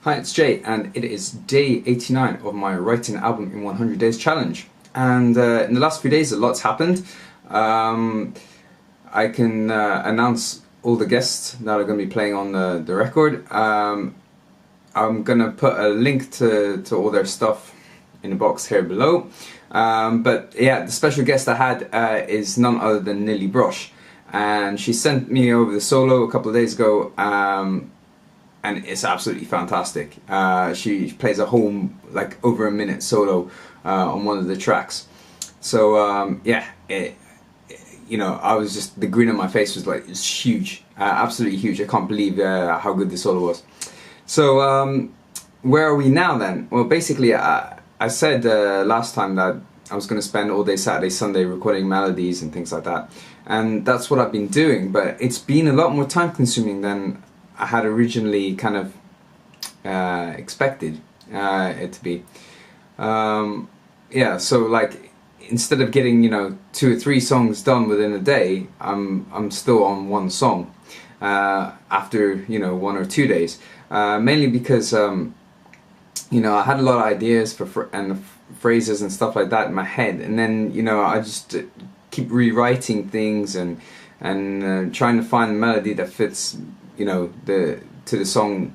Hi, it's Jay, and it is day 89 of my Writing Album in 100 Days challenge. And in the last few days, a lot's happened. I can announce all the guests that are going to be playing on the record. I'm going to put a link to all their stuff in the box here below. But yeah, the special guest I had is none other than Nili Brosh. And she sent me over the solo a couple of days ago. And it's absolutely fantastic. She plays a whole, like, over a minute solo on one of the tracks. So yeah, you know, I was just, the grin on my face was like, it's huge, absolutely huge. I can't believe how good the solo was. So where are we now then? Well, basically, I said last time that I was going to spend all day Saturday, Sunday recording melodies and things like that. And that's what I've been doing, but it's been a lot more time consuming than I had originally kind of expected it to be. Yeah, so like, instead of getting, you know, 2 or 3 songs done within a day, I'm still on one song after, you know, 1 or 2 days. Mainly because you know, I had a lot of ideas for phrases and stuff like that in my head, and then, you know, I just keep rewriting things and trying to find the melody that fits, you know, to the song,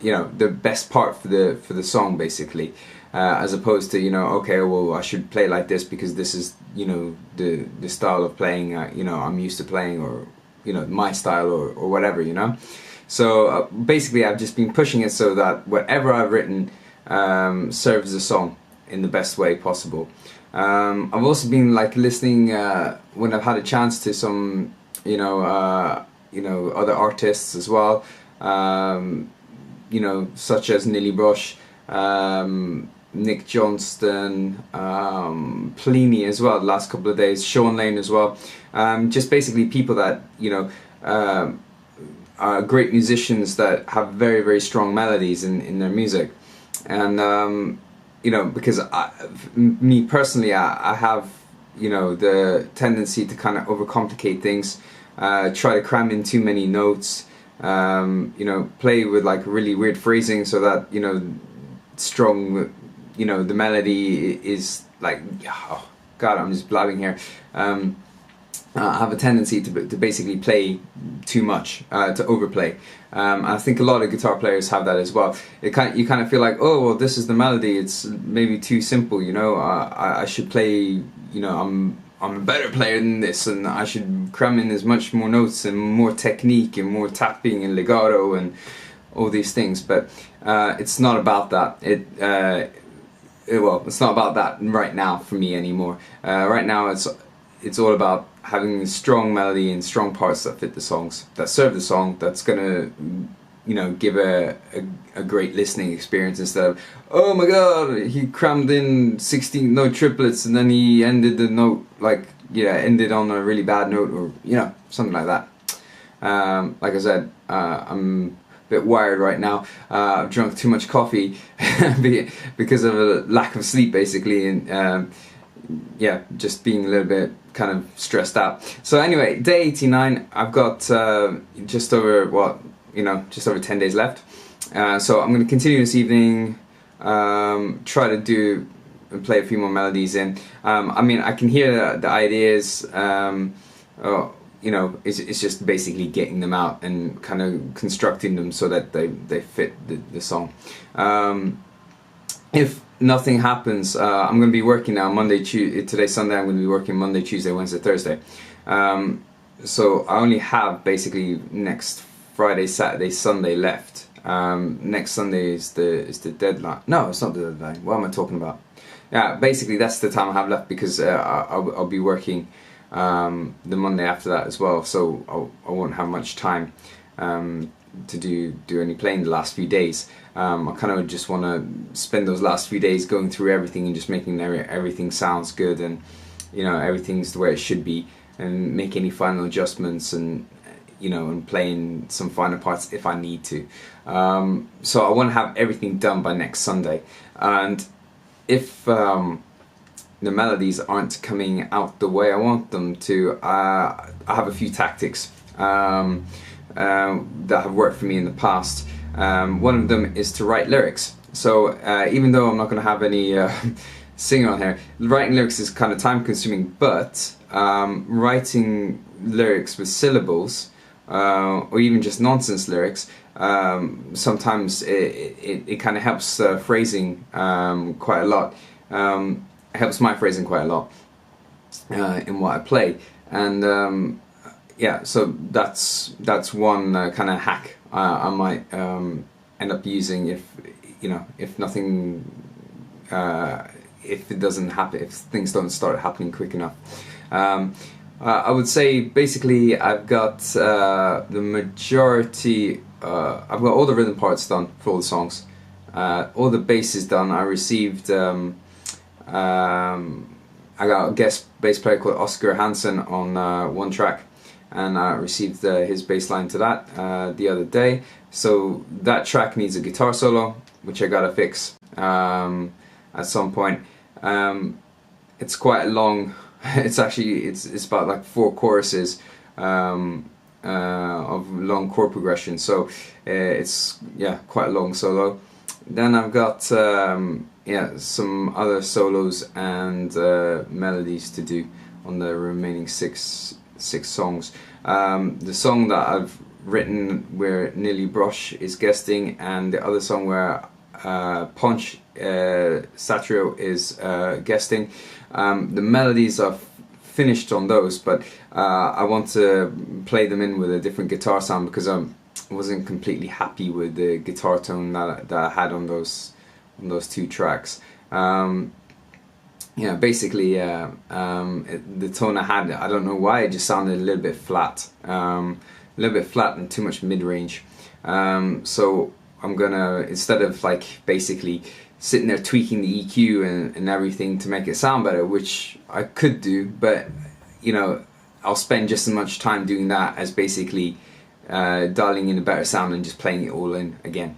you know, the best part for the song, basically, as opposed to, you know, okay, well, I should play like this because this is, you know, the style of playing, you know, I'm used to playing, or, you know, my style, or whatever, you know. So basically, I've just been pushing it so that whatever I've written serves the song in the best way possible. I've also been, like, listening when I've had a chance to some, you know, other artists as well, you know, such as Nili Brosh, Nick Johnston, Pliny as well, the last couple of days, Sean Lane as well, just basically people that, you know, are great musicians that have very, very strong melodies in their music. And you know, because me personally, I have, you know, the tendency to kind of overcomplicate things, try to cram in too many notes, you know, play with like really weird phrasing so that, you know, strong, you know, the melody is like, oh god, I'm just blabbing here. I have a tendency to basically play too much, to overplay. I think a lot of guitar players have that as well. You kind of feel like, oh, well, this is the melody, it's maybe too simple, you know, I should play, you know, I'm a better player than this, and I should cram in as much more notes and more technique and more tapping and legato and all these things. But it's not about that. Well, it's not about that right now for me anymore. Right now it's all about having a strong melody and strong parts that fit the songs, that serve the song, that's gonna, you know, give a great listening experience, instead of, oh my god, he crammed in 16 note triplets and then he ended the note, like, yeah, ended on a really bad note, or, you know, something like that. Like I said, I'm a bit wired right now. I've drunk too much coffee because of a lack of sleep, basically, and yeah, just being a little bit kind of stressed out. So anyway, day 89, I've got just over, what, you know, just over 10 days left. So I'm going to continue this evening, try to do and play a few more melodies in. I mean, I can hear the ideas, you know, it's just basically getting them out and kind of constructing them so that they fit the song. If nothing happens, I'm going to be working now Monday, today's Sunday, I'm going to be working Monday, Tuesday, Wednesday, Thursday. So I only have basically next Friday, Saturday, Sunday left. Next Sunday is the deadline. No, it's not the deadline. What am I talking about? Yeah, basically that's the time I have left, because I'll be working the Monday after that as well, so I won't have much time to do any playing the last few days. I kind of just want to spend those last few days going through everything and just making everything sounds good, and, you know, everything's the way it should be, and make any final adjustments, and, you know, and playing some final parts if I need to. So I want to have everything done by next Sunday, and if the melodies aren't coming out the way I want them to, I have a few tactics that have worked for me in the past. One of them is to write lyrics. So even though I'm not going to have any singing on here, writing lyrics is kind of time consuming, but writing lyrics with syllables or even just nonsense lyrics, sometimes it kind of helps phrasing quite a lot. It helps my phrasing quite a lot in what I play, and yeah, so that's one kind of hack I might end up using if if nothing, if it doesn't happen, if things don't start happening quick enough. I would say basically I've got the majority, I've got all the rhythm parts done for all the songs, all the bass is done. I received I got a guest bass player called Oscar Hansen on one track, and I received his bass line to that the other day. So that track needs a guitar solo, which I gotta fix at some point. It's quite long. It's actually it's about like 4 choruses of long chord progression. So it's quite a long solo. Then I've got some other solos and melodies to do on the remaining six songs. The song that I've written where Nili Brosh is guesting, and the other song where Ponch Satrio is guesting. The melodies are finished on those, but I want to play them in with a different guitar sound because I wasn't completely happy with the guitar tone that I had on those 2 tracks. Basically the tone I had, I don't know why, it just sounded a little bit flat, and too much mid-range. So I'm gonna, instead of like basically sitting there tweaking the EQ and everything to make it sound better, which I could do, but I'll spend just as much time doing that as basically dialing in a better sound and just playing it all in again.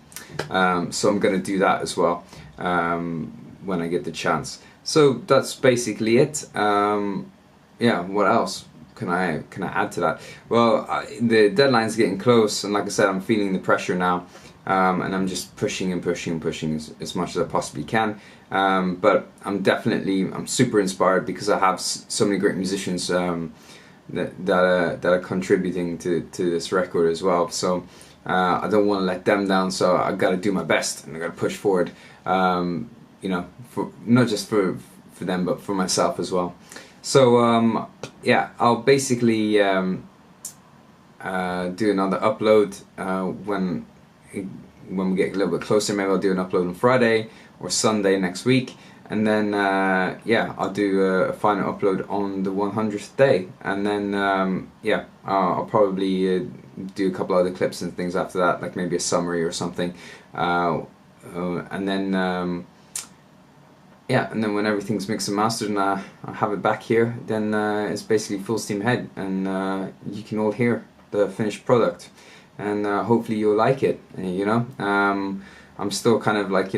So I'm gonna do that as well when I get the chance. So that's basically it. What else can I add to that? Well, the deadline's getting close, and like I said, I'm feeling the pressure now, and I'm just pushing as much as I possibly can. But I'm super inspired because I have so many great musicians that are contributing to this record as well. So I don't want to let them down. So I got to do my best, and I got to push forward. For not just for them, but for myself as well. So I'll basically do another upload when we get a little bit closer. Maybe I'll do an upload on Friday or Sunday next week, and then I'll do a final upload on the 100th day, and then I'll probably do a couple other clips and things after that, like maybe a summary or something, and then when everything's mixed and mastered and I have it back here, then it's basically full steam ahead, and you can all hear the finished product, and hopefully you'll like it. I'm still kind of like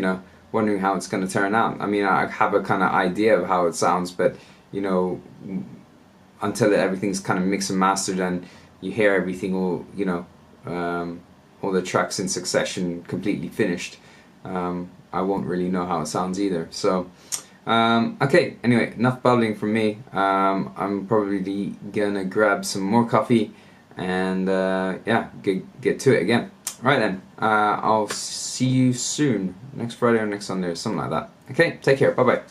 wondering how it's going to turn out. I mean, I have a kind of idea of how it sounds, but until everything's kind of mixed and mastered and you hear everything all the tracks in succession completely finished, I won't really know how it sounds either. So okay, anyway, enough babbling from me. I'm probably gonna grab some more coffee and get to it again. Right then, I'll see you soon, next Friday or next Sunday or something like that. Okay, take care, bye bye.